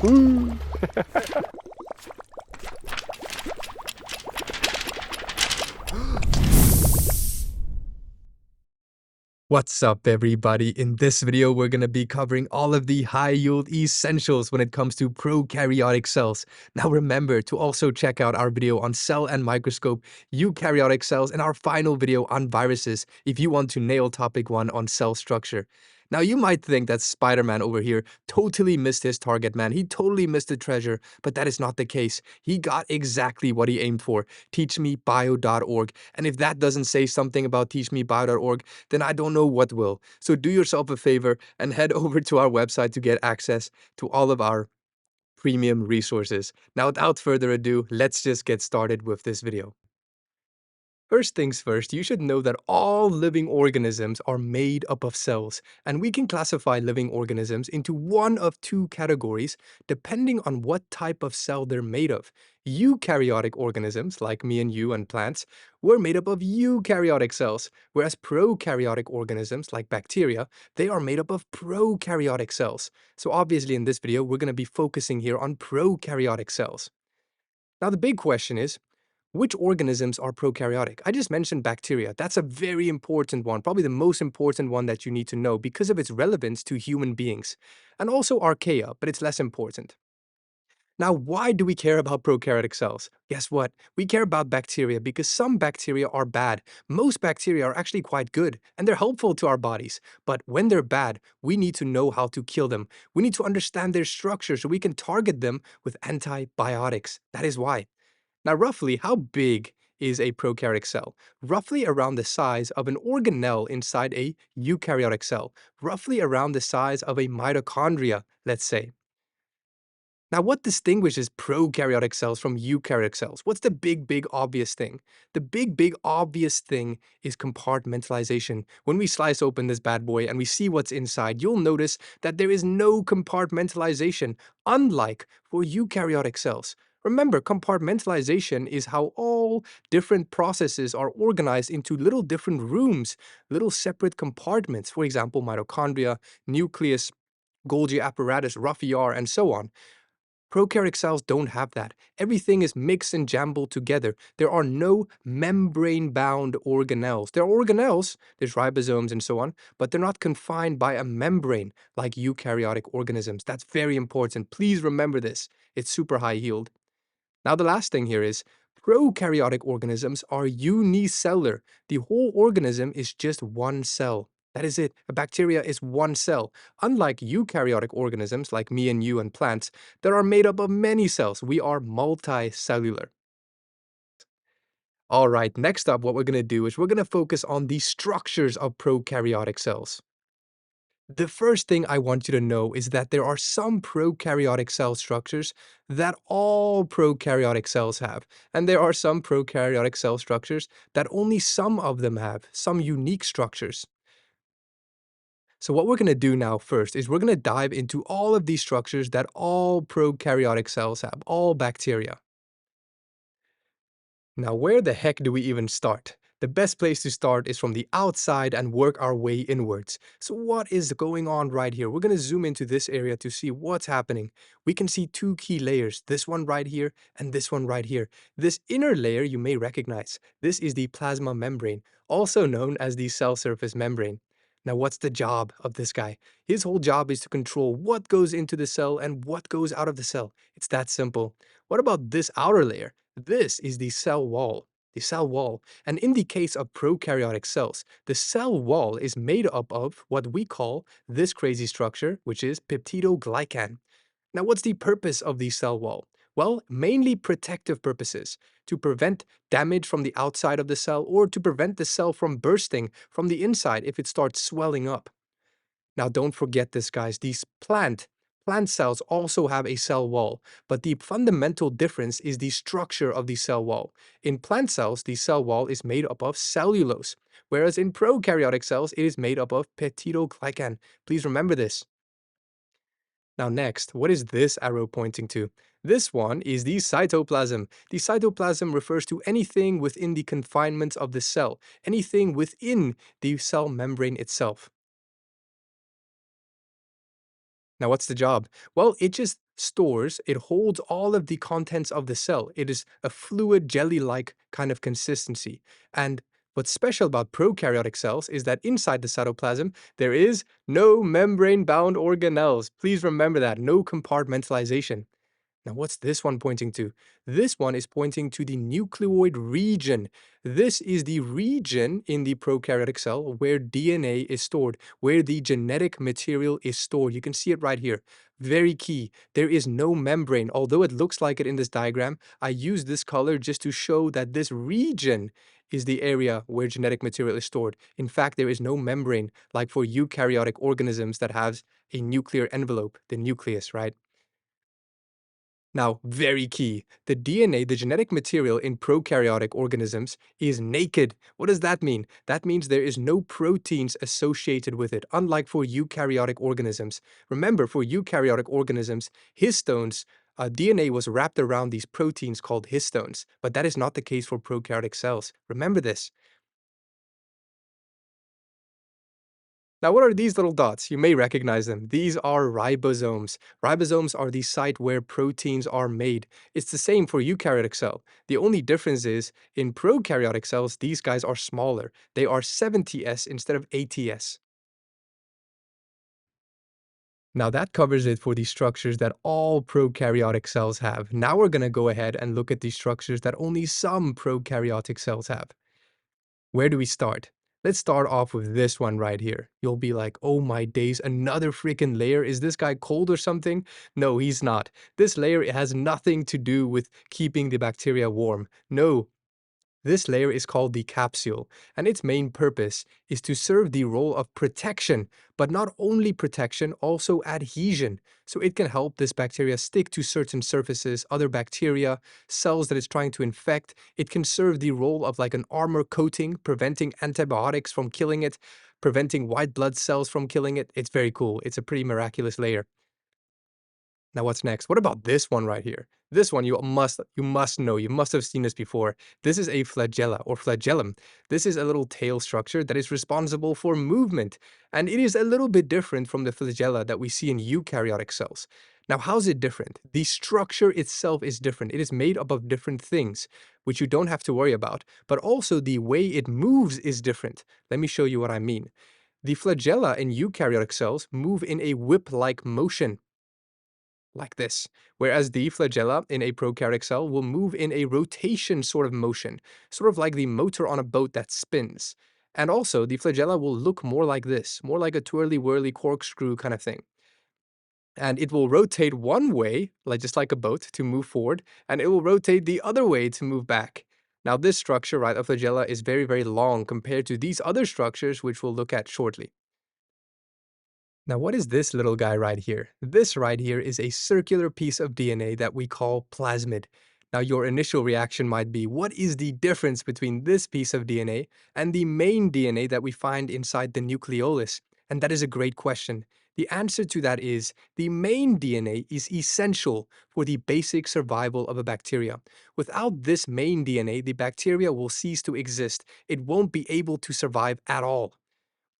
Woo! What's up, everybody? In this video, we're going to be covering all of the high-yield essentials when it comes to prokaryotic cells. Now remember to also check out our video on cell and microscope eukaryotic cells and our final video on viruses if you want to nail topic 1 on cell structure. Now you might think that Spider-Man over here totally missed his target, man. He totally missed the treasure, but that is not the case. He got exactly what he aimed for, teachmebio.org. And if that doesn't say something about teachmebio.org, then I don't know what will. So do yourself a favor and head over to our website to get access to all of our premium resources. Now, without further ado, let's just get started with this video. First things first, you should know that all living organisms are made up of cells, and we can classify living organisms into one of two categories depending on what type of cell they're made of. Eukaryotic organisms, like me and you and plants, were made up of eukaryotic cells, whereas prokaryotic organisms, like bacteria, they are made up of prokaryotic cells. So obviously in this video, we're going to be focusing here on prokaryotic cells. Now the big question is, which organisms are prokaryotic? I just mentioned bacteria. That's a very important one, probably the most important one that you need to know because of its relevance to human beings. And also archaea, but it's less important. Now, why do we care about prokaryotic cells? Guess what? We care about bacteria because some bacteria are bad. Most bacteria are actually quite good and they're helpful to our bodies. But when they're bad, we need to know how to kill them. We need to understand their structure so we can target them with antibiotics. That is why. Now, roughly, how big is a prokaryotic cell? Roughly around the size of an organelle inside a eukaryotic cell, roughly around the size of a mitochondria, let's say. Now, what distinguishes prokaryotic cells from eukaryotic cells? What's the big obvious thing? The big obvious thing is compartmentalization. When we slice open this bad boy and we see what's inside, you'll notice that there is no compartmentalization, unlike for eukaryotic cells. Remember, compartmentalization is how all different processes are organized into little different rooms, little separate compartments. For example, mitochondria, nucleus, Golgi apparatus, rough ER, and so on. Prokaryotic cells don't have that. Everything is mixed and jumbled together. There are no membrane-bound organelles. There are organelles, there's ribosomes and so on, but they're not confined by a membrane like eukaryotic organisms. That's very important. Please remember this. It's super high-yield. Now the last thing here is, prokaryotic organisms are unicellular. The whole organism is just one cell. That is it. A bacteria is one cell. Unlike eukaryotic organisms like me and you and plants that are made up of many cells, we are multicellular. Alright, next up what we're going to do is we're going to focus on the structures of prokaryotic cells. The first thing I want you to know is that there are some prokaryotic cell structures that all prokaryotic cells have, and there are some prokaryotic cell structures that only some of them have, some unique structures. So what we're going to do now first is we're going to dive into all of these structures that all prokaryotic cells have, all bacteria. Now, where the heck do we even start? The best place to start is from the outside and work our way inwards. So what is going on right here? We're going to zoom into this area to see what's happening. We can see two key layers, this one right here and this one right here. This inner layer you may recognize. This is the plasma membrane, also known as the cell surface membrane. Now, what's the job of this guy? His whole job is to control what goes into the cell and what goes out of the cell. It's that simple. What about this outer layer? This is the cell wall. The cell wall. And in the case of prokaryotic cells, the cell wall is made up of what we call this crazy structure, which is peptidoglycan. Now, what's the purpose of the cell wall? Well, mainly protective purposes, to prevent damage from the outside of the cell or to prevent the cell from bursting from the inside if it starts swelling up. Now, don't forget this, guys. These plant cells also have a cell wall, but the fundamental difference is the structure of the cell wall. In plant cells, the cell wall is made up of cellulose, whereas in prokaryotic cells, it is made up of peptidoglycan. Please remember this. Now next, what is this arrow pointing to? This one is the cytoplasm. The cytoplasm refers to anything within the confinements of the cell, anything within the cell membrane itself. Now, what's the job? Well, it just stores, it holds all of the contents of the cell. It is a fluid jelly-like kind of consistency. And what's special about prokaryotic cells is that inside the cytoplasm, there is no membrane-bound organelles. Please remember that, no compartmentalization. Now, what's this one pointing to? This one is pointing to the nucleoid region. This is the region in the prokaryotic cell where DNA is stored, where the genetic material is stored. You can see it right here. Very key. There is no membrane. Although it looks like it in this diagram, I use this color just to show that this region is the area where genetic material is stored. In fact, there is no membrane, like for eukaryotic organisms that has a nuclear envelope, the nucleus, right? Now, very key, the DNA, the genetic material in prokaryotic organisms, is naked. What does that mean? That means there is no proteins associated with it, unlike for eukaryotic organisms. Remember, for eukaryotic organisms, histones, DNA was wrapped around these proteins called histones, but that is not the case for prokaryotic cells. Remember this. Now, what are these little dots? You may recognize them. These are ribosomes. Ribosomes are the site where proteins are made. It's the same for eukaryotic cell. The only difference is, in prokaryotic cells, these guys are smaller. They are 70S instead of 80S. Now that covers it for the structures that all prokaryotic cells have. Now we're going to go ahead and look at the structures that only some prokaryotic cells have. Where do we start? Let's start off with this one right here. You'll be like, oh my days, another freaking layer? Is this guy cold or something? No, he's not. This layer has nothing to do with keeping the bacteria warm. No, this layer is called the capsule, and its main purpose is to serve the role of protection, but not only protection, also adhesion. So it can help this bacteria stick to certain surfaces, other bacteria, cells that it's trying to infect. It can serve the role of like an armor coating, preventing antibiotics from killing it, preventing white blood cells from killing it. It's very cool. It's a pretty miraculous layer. Now what's next? What about this one right here? This one you must know. You must have seen this before. This is a flagella or flagellum. This is a little tail structure that is responsible for movement, and it is a little bit different from the flagella that we see in eukaryotic cells. Now, how's it different? The structure itself is different. It is made up of different things, which you don't have to worry about, but also the way it moves is different. Let me show you what I mean. The flagella in eukaryotic cells move in a whip-like motion, like this, whereas the flagella in a prokaryotic cell will move in a rotation sort of motion, sort of like the motor on a boat that spins. And also, the flagella will look more like this, more like a twirly-whirly corkscrew kind of thing. And it will rotate one way, like just like a boat, to move forward, and it will rotate the other way to move back. Now, this structure, right, of flagella is very, very long compared to these other structures, which we'll look at shortly. Now, what is this little guy right here? This right here is a circular piece of DNA that we call plasmid. Now, your initial reaction might be, what is the difference between this piece of DNA and the main DNA that we find inside the nucleolus? And that is a great question. The answer to that is, the main DNA is essential for the basic survival of a bacteria. Without this main DNA, the bacteria will cease to exist. It won't be able to survive at all.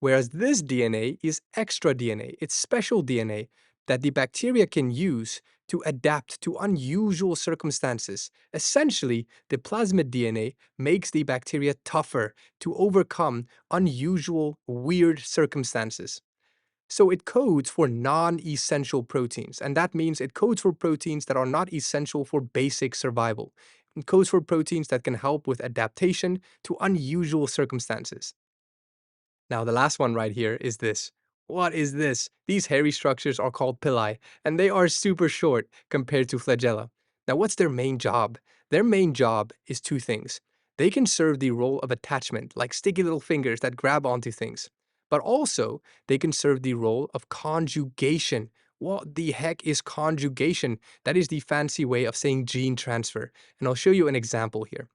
Whereas this DNA is extra DNA, it's special DNA that the bacteria can use to adapt to unusual circumstances. Essentially, the plasmid DNA makes the bacteria tougher to overcome unusual, weird circumstances. So it codes for non-essential proteins, and that means it codes for proteins that are not essential for basic survival. It codes for proteins that can help with adaptation to unusual circumstances. Now, the last one right here is this. What is this? These hairy structures are called pili, and they are super short compared to flagella. Now, what's their main job? Their main job is two things. They can serve the role of attachment, like sticky little fingers that grab onto things. But also, they can serve the role of conjugation. What the heck is conjugation? That is the fancy way of saying gene transfer. And I'll show you an example here.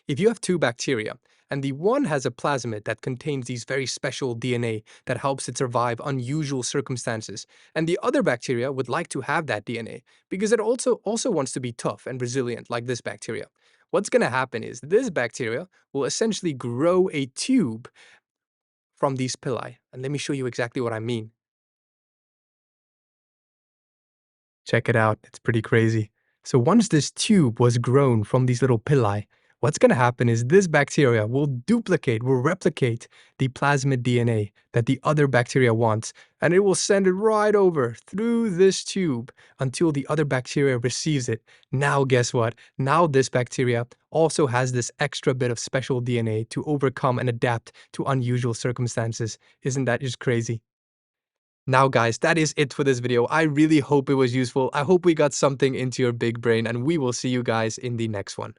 If you have two bacteria, and the one has a plasmid that contains these very special DNA that helps it survive unusual circumstances, and the other bacteria would like to have that DNA because it also wants to be tough and resilient like this bacteria. What's going to happen is this bacteria will essentially grow a tube from these pili. And let me show you exactly what I mean. Check it out, it's pretty crazy. So once this tube was grown from these little pili, what's going to happen is this bacteria will replicate the plasmid DNA that the other bacteria wants, and it will send it right over through this tube until the other bacteria receives it. Now guess what? Now this bacteria also has this extra bit of special DNA to overcome and adapt to unusual circumstances. Isn't that just crazy? Now guys, that is it for this video. I really hope it was useful. I hope we got something into your big brain, and we will see you guys in the next one.